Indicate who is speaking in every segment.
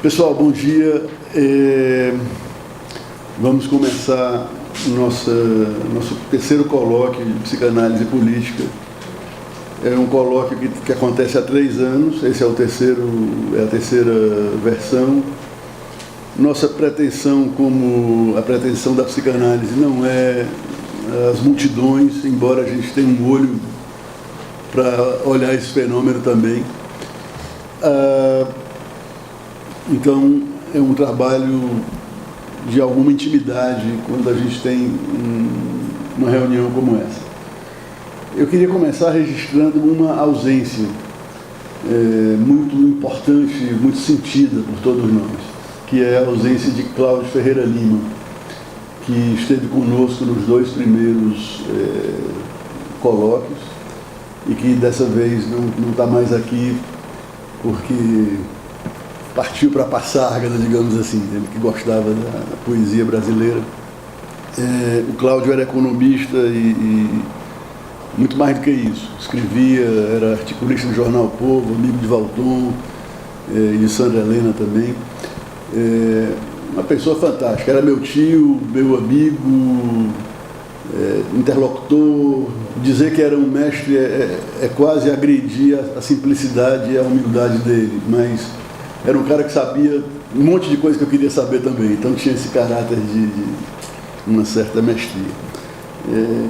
Speaker 1: Pessoal, bom dia. Vamos começar nosso terceiro colóquio de psicanálise política. É um colóquio que acontece há 3 anos, esse é a terceira versão. Nossa pretensão, como a pretensão da psicanálise, não é as multidões, embora a gente tenha um olho para olhar esse fenômeno também. Então, é um trabalho de alguma intimidade quando a gente tem uma reunião como essa. Eu queria começar registrando uma ausência muito importante, muito sentida por todos nós, que é a ausência de Cláudio Ferreira Lima, que esteve conosco nos 2 primeiros colóquios e que dessa vez não está mais aqui porque partiu para a Passárgada, digamos assim, ele que gostava da poesia brasileira. O Cláudio era economista e muito mais do que isso. Escrevia, era articulista do jornal O Povo, amigo de Valton e de Sandra Helena também. Uma pessoa fantástica, era meu tio, meu amigo, interlocutor. Dizer que era um mestre é quase agredir a simplicidade e a humildade dele, mas era um cara que sabia um monte de coisa que eu queria saber também, então tinha esse caráter de uma certa mestria.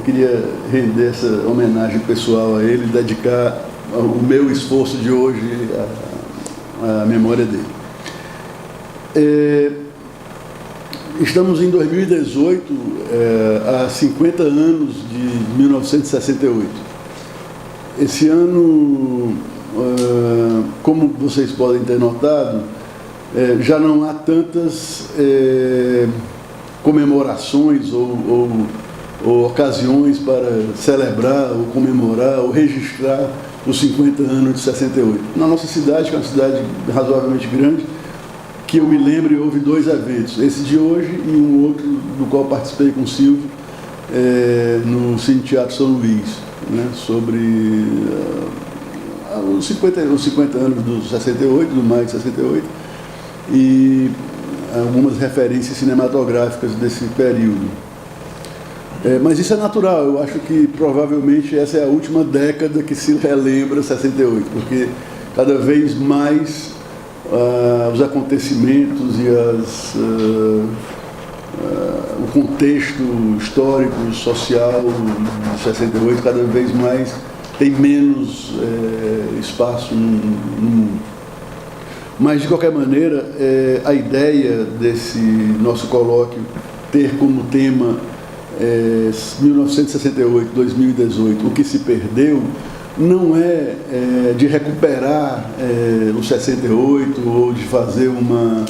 Speaker 1: Queria render essa homenagem pessoal a ele, dedicar o meu esforço de hoje à memória dele. Estamos em 2018, há 50 anos de 1968. Esse ano, como vocês podem ter notado, já não há tantas comemorações ou ocasiões para celebrar, ou comemorar, ou registrar os 50 anos de 68. Na nossa cidade, que é uma cidade razoavelmente grande, que eu me lembro, houve 2 eventos, esse de hoje e um outro do qual participei com o Silvio, no Cine Teatro São Luís, né, sobre os 50 anos do 68, do maio de 68, e algumas referências cinematográficas desse período. Mas isso é natural, eu acho que provavelmente essa é a última década que se relembra 68, porque cada vez mais os acontecimentos e o contexto histórico, social de 68 cada vez mais tem menos espaço no mundo. Mas, de qualquer maneira, a ideia desse nosso colóquio ter como tema 1968, 2018, o que se perdeu, não é de recuperar o 68 ou de fazer uma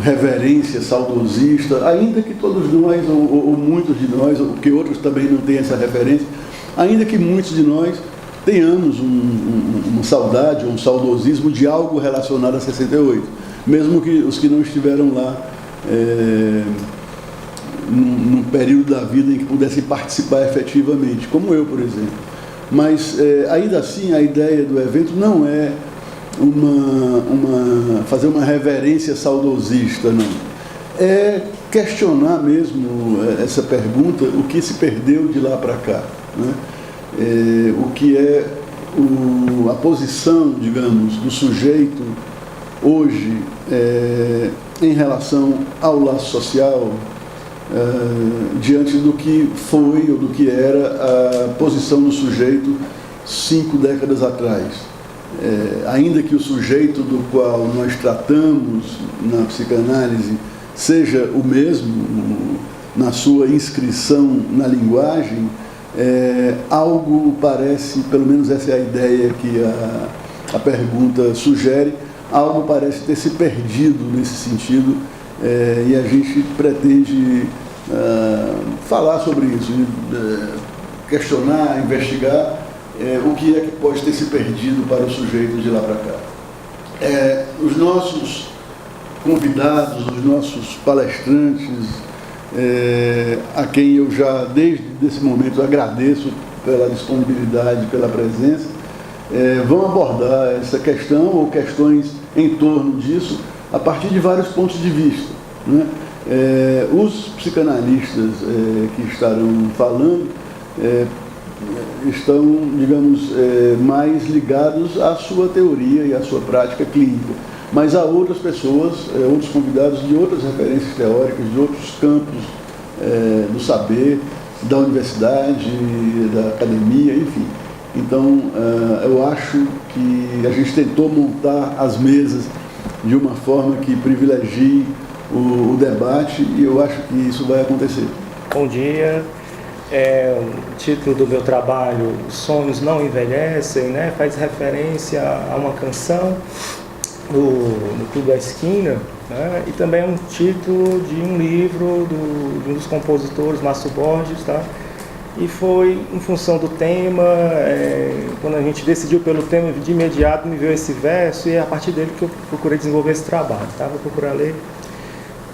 Speaker 1: reverência saudosista, ainda que todos nós, ou muitos de nós, ou que outros também não tenham essa referência, ainda que muitos de nós tenhamos uma saudade ou um saudosismo de algo relacionado a 68, mesmo que os que não estiveram lá num período da vida em que pudessem participar efetivamente, como eu, por exemplo. Mas, ainda assim, a ideia do evento não é fazer uma reverência saudosista, não. É questionar mesmo essa pergunta, o que se perdeu de lá para cá, né? O que é a posição, digamos, do sujeito hoje em relação ao laço social, diante do que foi ou do que era a posição do sujeito 5 décadas atrás. Ainda que o sujeito do qual nós tratamos na psicanálise seja o mesmo na sua inscrição na linguagem, algo parece, pelo menos essa é a ideia que a pergunta sugere, algo parece ter se perdido nesse sentido, e a gente pretende falar sobre isso, questionar, investigar o que é que pode ter se perdido para o sujeito de lá para cá. Os nossos convidados, os nossos palestrantes, a quem eu já, desde esse momento, agradeço pela disponibilidade, pela presença, vão abordar essa questão ou questões em torno disso a partir de vários pontos de vista, né? Os psicanalistas que estarão falando estão, digamos, mais ligados à sua teoria e à sua prática clínica, mas há outras pessoas, outros convidados de outras referências teóricas, de outros campos do saber, da universidade, da academia, enfim. Então, eu acho que a gente tentou montar as mesas de uma forma que privilegie o debate, e eu acho que isso vai acontecer.
Speaker 2: Bom dia. O título do meu trabalho, Os Sonhos Não Envelhecem, né, faz referência a uma canção no Clube da Esquina, né, e também é um título de um livro de um dos compositores, Márcio Borges, tá? E foi em função do tema, quando a gente decidiu pelo tema, de imediato me veio esse verso, e é a partir dele que eu procurei desenvolver esse trabalho, tá? Vou procurar ler.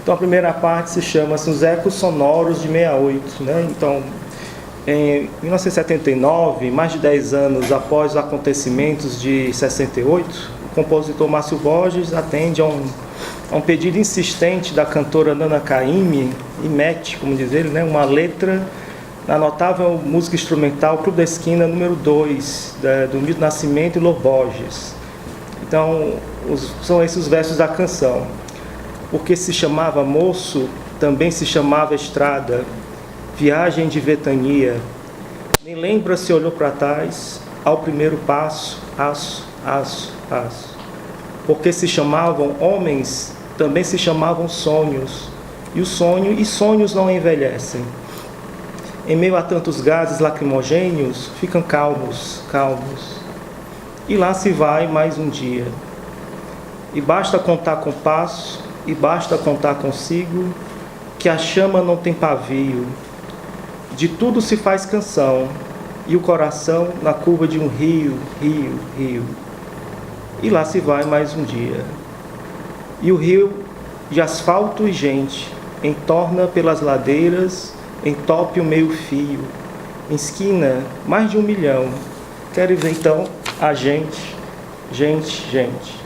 Speaker 2: Então a primeira parte se chama Os Ecos Sonoros de 68, né? Então, em 1979, mais de 10 anos após os acontecimentos de 68, o compositor Márcio Borges atende a um pedido insistente da cantora Nana Caymmi e mete, como diz ele, né, uma letra na notável música instrumental Clube da Esquina número 2, do Milton Nascimento e Lô Borges. Então, são esses os versos da canção. Porque se chamava moço, também se chamava estrada, viagem de vetania. Nem lembra se olhou para trás, ao primeiro passo, aço, aço, aço. Porque se chamavam homens, também se chamavam sonhos. E sonhos não envelhecem. Em meio a tantos gases lacrimogêneos, ficam calmos, calmos. E lá se vai mais um dia. E basta contar com passo, e basta contar consigo, que a chama não tem pavio. De tudo se faz canção, e o coração na curva de um rio, rio, rio. E lá se vai mais um dia. E o rio, de asfalto e gente, entorna pelas ladeiras, entope o meio-fio, em esquina, mais de 1 milhão. Quero ver então a gente, gente, gente.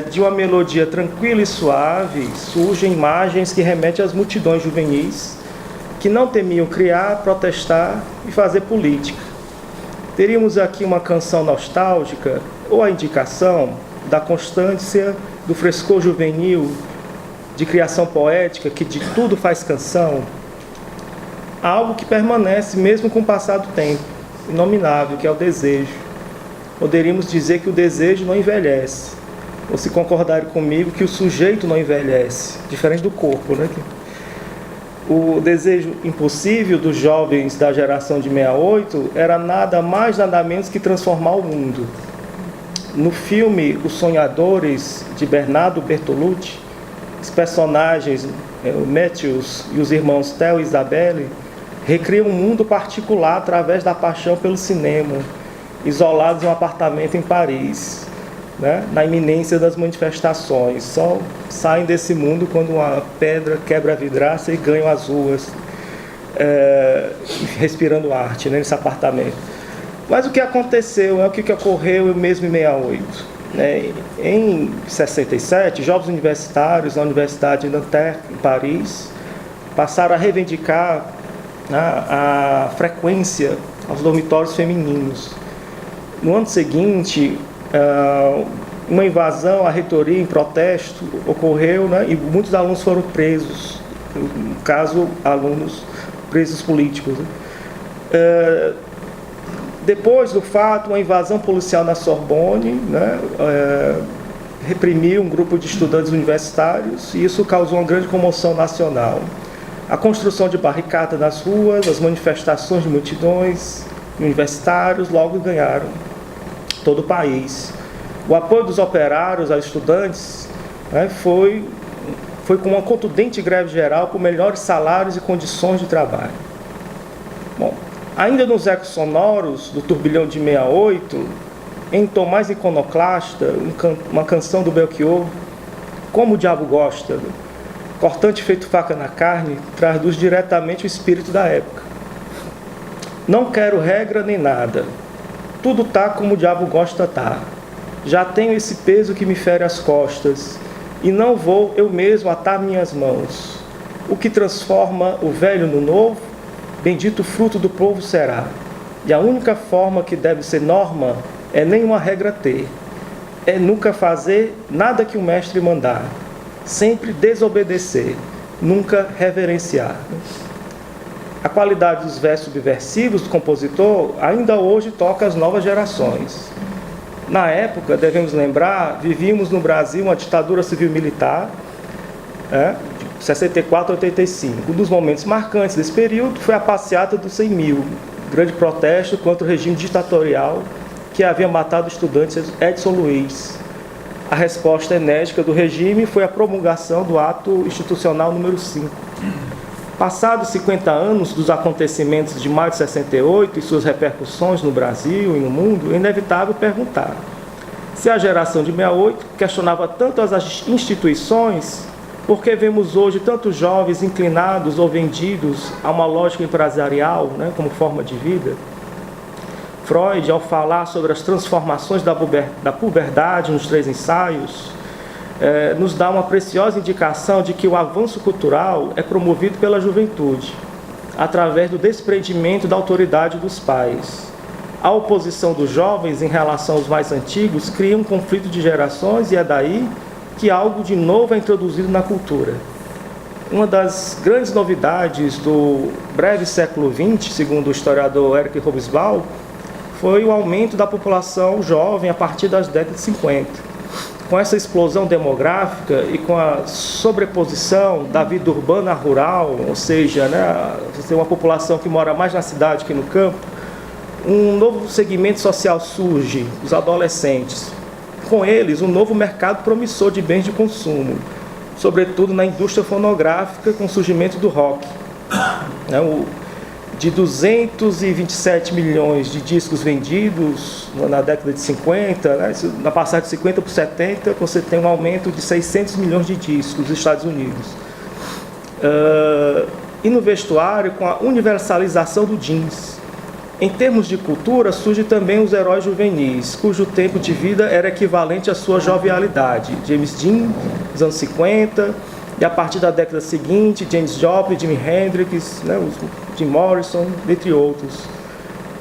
Speaker 2: De uma melodia tranquila e suave, surgem imagens que remetem às multidões juvenis que não temiam criar, protestar e fazer política. Teríamos aqui uma canção nostálgica ou a indicação da constância do frescor juvenil, de criação poética, que de tudo faz canção, algo que permanece mesmo com o passar do tempo, inominável, que é o desejo. Poderíamos dizer que o desejo não envelhece, ou se concordarem comigo, que o sujeito não envelhece, diferente do corpo, né? O desejo impossível dos jovens da geração de 68 era nada mais, nada menos que transformar o mundo. No filme Os Sonhadores, de Bernardo Bertolucci, os personagens, o Matthews e os irmãos Theo e Isabelle, recriam um mundo particular através da paixão pelo cinema, isolados em um apartamento em Paris, né, na iminência das manifestações. Só saem desse mundo quando uma pedra quebra a vidraça e ganham as ruas, respirando arte, né, nesse apartamento. Mas o que aconteceu, o que ocorreu mesmo em 68. Né? Em 67, jovens universitários na Universidade de Nanterre, em Paris, passaram a reivindicar a frequência aos dormitórios femininos. No ano seguinte, uma invasão à reitoria em protesto ocorreu, né, e muitos alunos foram presos, no caso, alunos presos políticos. Depois do fato, uma invasão policial na Sorbonne, né, reprimiu um grupo de estudantes universitários, e isso causou uma grande comoção nacional. A construção de barricadas nas ruas, as manifestações de multidões, universitários logo ganharam todo o país. O apoio dos operários aos estudantes, né, foi com uma contundente greve geral por melhores salários e condições de trabalho. Bom, ainda nos ecos sonoros do turbilhão de 68, em tom mais iconoclasta, uma canção do Belchior, Como o Diabo Gosta, cortante feito faca na carne, traduz diretamente o espírito da época. Não quero regra nem nada, tudo tá como o diabo gosta tá. Já tenho esse peso que me fere as costas, e não vou eu mesmo atar minhas mãos. O que transforma o velho no novo, bendito fruto do povo será. E a única forma que deve ser norma é nenhuma regra ter. É nunca fazer nada que o mestre mandar. Sempre desobedecer, nunca reverenciar. A qualidade dos versos subversivos do compositor ainda hoje toca as novas gerações. Na época, devemos lembrar, vivíamos no Brasil uma ditadura civil-militar, de 64 a 85. Um dos momentos marcantes desse período foi a passeata dos 100 mil, grande protesto contra o regime ditatorial que havia matado o estudante Edson Luiz. A resposta enérgica do regime foi a promulgação do ato institucional número 5. Passados 50 anos dos acontecimentos de maio de 68 e suas repercussões no Brasil e no mundo, é inevitável perguntar se a geração de 68 questionava tanto as instituições, por que vemos hoje tantos jovens inclinados ou vendidos a uma lógica empresarial, como forma de vida? Freud, ao falar sobre as transformações da puberdade nos 3 ensaios, nos dá uma preciosa indicação de que o avanço cultural é promovido pela juventude, através do desprendimento da autoridade dos pais. A oposição dos jovens em relação aos mais antigos cria um conflito de gerações e é daí que algo de novo é introduzido na cultura. Uma das grandes novidades do breve século XX, segundo o historiador Eric Hobsbawm, foi o aumento da população jovem a partir das décadas de 50. Com essa explosão demográfica e com a sobreposição da vida urbana à rural, ou seja, você tem uma população que mora mais na cidade que no campo, um novo segmento social surge, os adolescentes. Com eles, um novo mercado promissor de bens de consumo, sobretudo na indústria fonográfica, com o surgimento do rock. De 227 milhões de discos vendidos na década de 50, na passagem de 50 para 70, você tem um aumento de 600 milhões de discos nos Estados Unidos. E no vestuário, com a universalização do jeans. Em termos de cultura, surgem também os heróis juvenis, cujo tempo de vida era equivalente à sua jovialidade. James Dean, dos anos 50, e a partir da década seguinte, Janis Joplin, Jimi Hendrix, Jim Morrison, entre outros.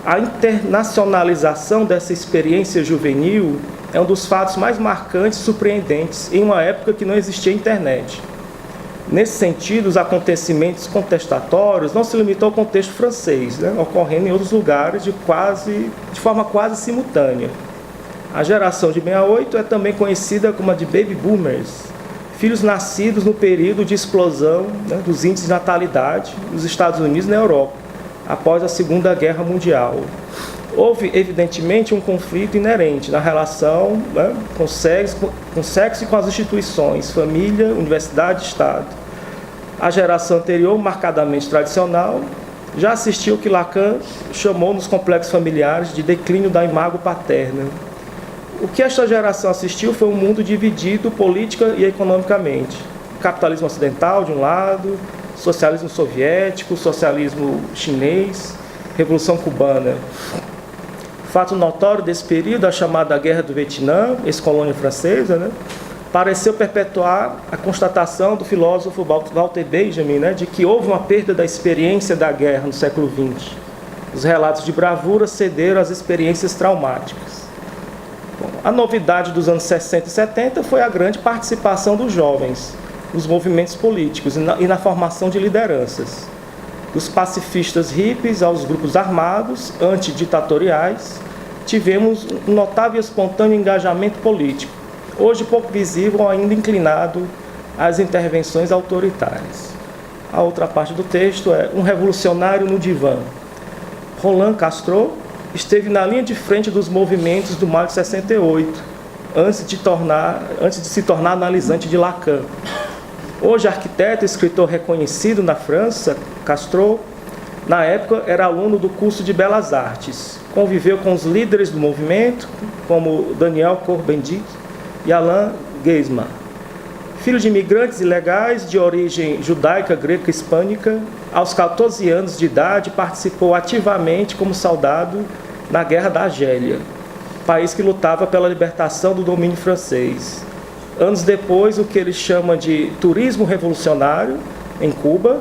Speaker 2: A internacionalização dessa experiência juvenil é um dos fatos mais marcantes e surpreendentes em uma época que não existia internet. Nesse sentido, os acontecimentos contestatórios não se limitam ao contexto francês, ocorrendo em outros lugares de forma quase simultânea. A geração de 68 é também conhecida como a de Baby Boomers, filhos nascidos no período de explosão dos índices de natalidade nos Estados Unidos e na Europa, após a Segunda Guerra Mundial. Houve, evidentemente, um conflito inerente na relação com o sexo e com as instituições, família, universidade e Estado. A geração anterior, marcadamente tradicional, já assistiu o que Lacan chamou nos complexos familiares de declínio da imago paterna. O que esta geração assistiu foi um mundo dividido política e economicamente. Capitalismo ocidental, de um lado, socialismo soviético, socialismo chinês, Revolução Cubana. Fato notório desse período, a chamada Guerra do Vietnã, ex-colônia francesa, pareceu perpetuar a constatação do filósofo Walter Benjamin, de que houve uma perda da experiência da guerra no século XX. Os relatos de bravura cederam às experiências traumáticas. A novidade dos anos 60 e 70 foi a grande participação dos jovens nos movimentos políticos e na formação de lideranças. Dos pacifistas hippies aos grupos armados, antiditatoriais, tivemos um notável e espontâneo engajamento político, hoje pouco visível ou ainda inclinado às intervenções autoritárias. A outra parte do texto é um revolucionário no divã. Roland Castro esteve na linha de frente dos movimentos do maio de 68, antes de se tornar analisante de Lacan. Hoje, arquiteto e escritor reconhecido na França, Castro, na época, era aluno do curso de Belas Artes. Conviveu com os líderes do movimento, como Daniel Cohn-Bendit e Alain Geinsman. Filho de imigrantes ilegais de origem judaica, greca e hispânica, aos 14 anos de idade participou ativamente como soldado na Guerra da Argélia, país que lutava pela libertação do domínio francês. Anos depois, o que ele chama de turismo revolucionário, em Cuba,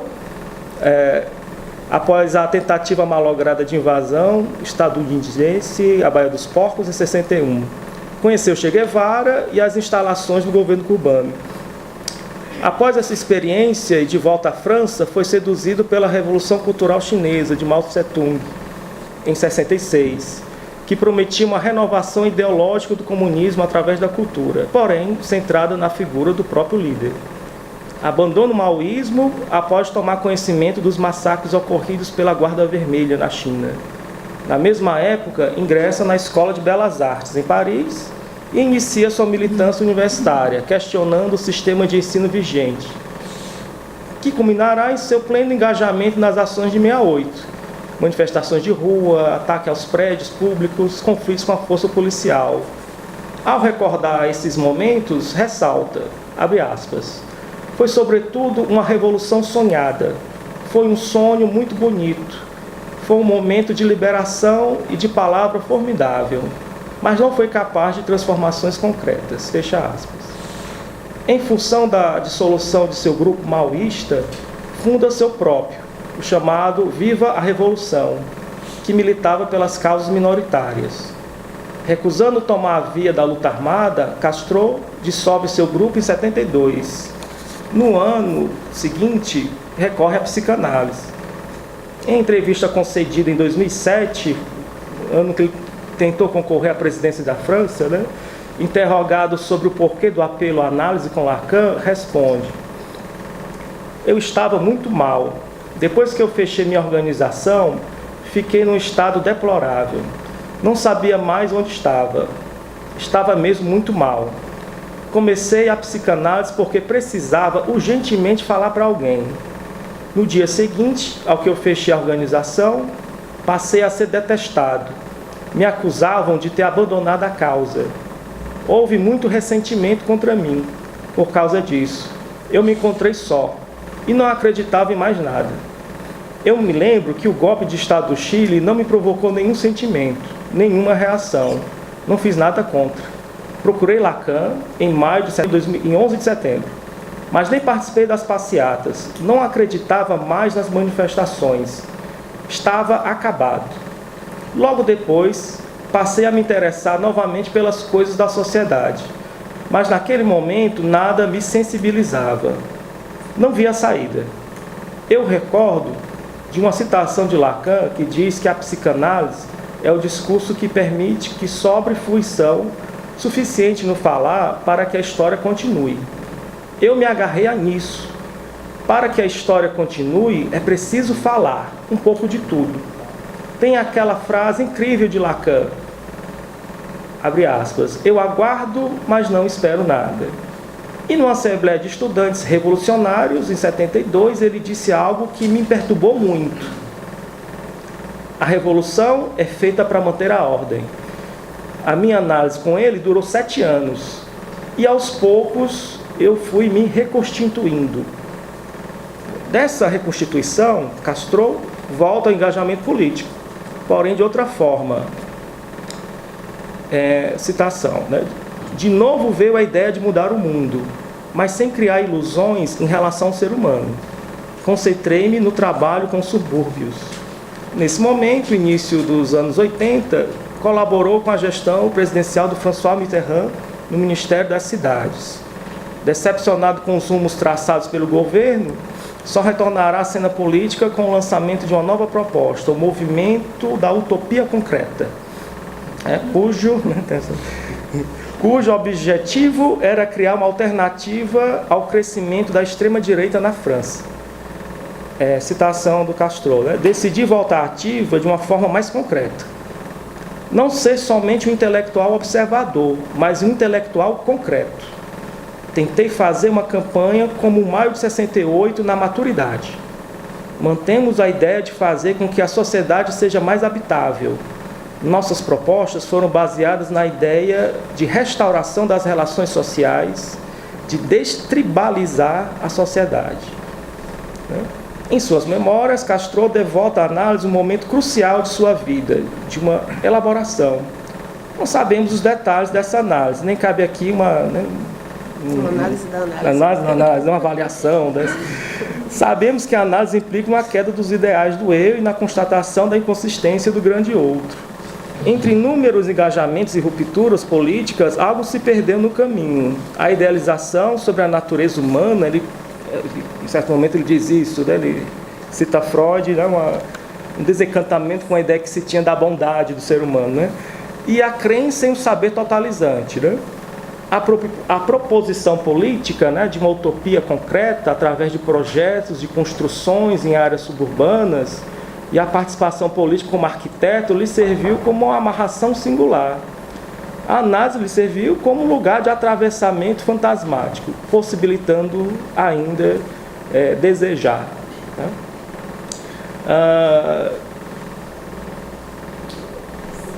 Speaker 2: após a tentativa malograda de invasão estadunidense à Baía dos Porcos, em 61. Conheceu Che Guevara e as instalações do governo cubano. Após essa experiência e de volta à França, foi seduzido pela Revolução Cultural Chinesa de Mao Tse-tung, em 66, que prometia uma renovação ideológica do comunismo através da cultura, porém centrada na figura do próprio líder. Abandona o maoísmo após tomar conhecimento dos massacres ocorridos pela Guarda Vermelha na China. Na mesma época, ingressa na Escola de Belas Artes, em Paris, e inicia sua militância universitária, questionando o sistema de ensino vigente, que culminará em seu pleno engajamento nas ações de 68, manifestações de rua, ataque aos prédios públicos, conflitos com a força policial. Ao recordar esses momentos, ressalta, abre aspas, foi sobretudo uma revolução sonhada, foi um sonho muito bonito, foi um momento de liberação e de palavra formidável, mas não foi capaz de transformações concretas, fecha aspas. Em função da dissolução de seu grupo maoísta, funda seu próprio, o chamado Viva a Revolução, que militava pelas causas minoritárias. Recusando tomar a via da luta armada, Castro dissolve seu grupo em 72. No ano seguinte, recorre à psicanálise. Em entrevista concedida em 2007, ano que ele tentou concorrer à presidência da França, interrogado sobre o porquê do apelo à análise com Lacan, responde: eu estava muito mal. Depois que eu fechei minha organização, fiquei num estado deplorável. Não sabia mais onde estava. Estava mesmo muito mal. Comecei a psicanálise porque precisava urgentemente falar para alguém. No dia seguinte, ao que eu fechei a organização, passei a ser detestado. Me acusavam de ter abandonado a causa. Houve muito ressentimento contra mim por causa disso. Eu me encontrei só e não acreditava em mais nada. Eu me lembro que o golpe de Estado do Chile não me provocou nenhum sentimento, nenhuma reação. Não fiz nada contra. Procurei Lacan em 11 de setembro, mas nem participei das passeatas. Não acreditava mais nas manifestações. Estava acabado. Logo depois, passei a me interessar novamente pelas coisas da sociedade, mas naquele momento nada me sensibilizava. Não via saída. Eu recordo de uma citação de Lacan que diz que a psicanálise é o discurso que permite que sobre fruição suficiente no falar para que a história continue. Eu me agarrei nisso. Para que a história continue, é preciso falar um pouco de tudo. Tem aquela frase incrível de Lacan, abre aspas, eu aguardo, mas não espero nada. E numa assembleia de estudantes revolucionários, em 72, ele disse algo que me perturbou muito. A revolução é feita para manter a ordem. A minha análise com ele durou 7 anos. E aos poucos eu fui me reconstituindo. Dessa reconstituição, Castro volta ao engajamento político, porém de outra forma. Citação, De novo veio a ideia de mudar o mundo, mas sem criar ilusões em relação ao ser humano. Concentrei-me no trabalho com subúrbios. Nesse momento, início dos anos 80, colaborou com a gestão presidencial do François Mitterrand no Ministério das Cidades. Decepcionado com os rumos traçados pelo governo, só retornará à cena política com o lançamento de uma nova proposta, o Movimento da Utopia Concreta, cujo objetivo era criar uma alternativa ao crescimento da extrema-direita na França. Citação do Castro, decidi voltar ativa de uma forma mais concreta. Não ser somente um intelectual observador, mas um intelectual concreto. Tentei fazer uma campanha como o Maio de 68 na maturidade. Mantemos a ideia de fazer com que a sociedade seja mais habitável. Nossas propostas foram baseadas na ideia de restauração das relações sociais, de destribalizar a sociedade. Em suas memórias, Castro devota à análise um momento crucial de sua vida, de uma elaboração. Não sabemos os detalhes dessa análise, nem cabe aqui uma
Speaker 3: análise da análise.
Speaker 2: Uma avaliação. Sabemos que a análise implica uma queda dos ideais do eu e na constatação da inconsistência do grande outro. Entre inúmeros engajamentos e rupturas políticas, algo se perdeu no caminho. A idealização sobre a natureza humana, em certo momento ele diz isso, né? Ele cita Freud, né? Um desencantamento com a ideia que se tinha da bondade do ser humano, né? E a crença em um saber totalizante, né? A proposição política, né, de uma utopia concreta através de projetos, de construções em áreas suburbanas, e a participação política como arquiteto lhe serviu como uma amarração singular. A análise lhe serviu como um lugar de atravessamento fantasmático, possibilitando ainda desejar. Né?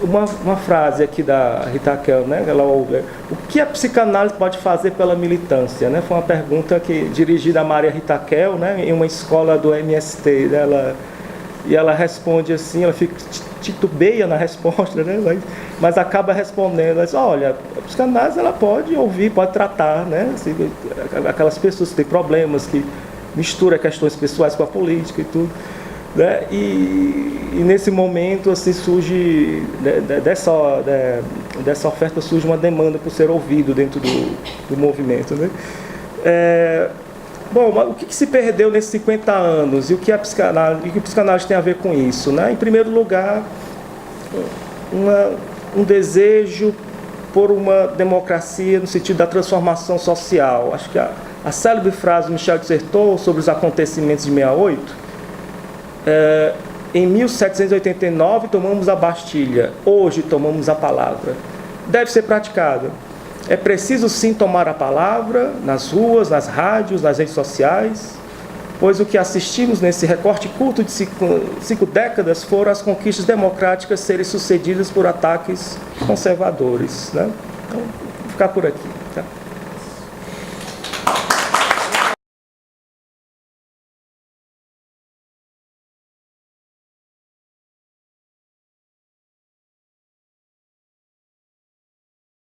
Speaker 2: Uma frase aqui da Rita Kell, né? O que a psicanálise pode fazer pela militância? Né? Foi uma pergunta dirigida a Maria Rita Kell, né? Em uma escola do MST. E ela responde assim, ela fica titubeia na resposta, né? Mas acaba respondendo, ela diz, olha, a psicanálise ela pode ouvir, pode tratar, né? Assim, aquelas pessoas que têm problemas, que misturam questões pessoais com a política e tudo. Né? E nesse momento assim, surge, dessa oferta surge uma demanda por ser ouvido dentro do movimento. Né? Bom, mas o que se perdeu nesses 50 anos e o que a psicanálise tem a ver com isso? Né? Em primeiro lugar, um desejo por uma democracia no sentido da transformação social. Acho que a célebre frase do Michel de Certeau sobre os acontecimentos de 68, em 1789 tomamos a Bastilha, hoje tomamos a palavra. Deve ser praticada. É preciso sim tomar a palavra nas ruas, nas rádios, nas redes sociais, pois o que assistimos nesse recorte curto de 5 décadas foram as conquistas democráticas serem sucedidas por ataques conservadores. Né? Então, vou ficar por aqui.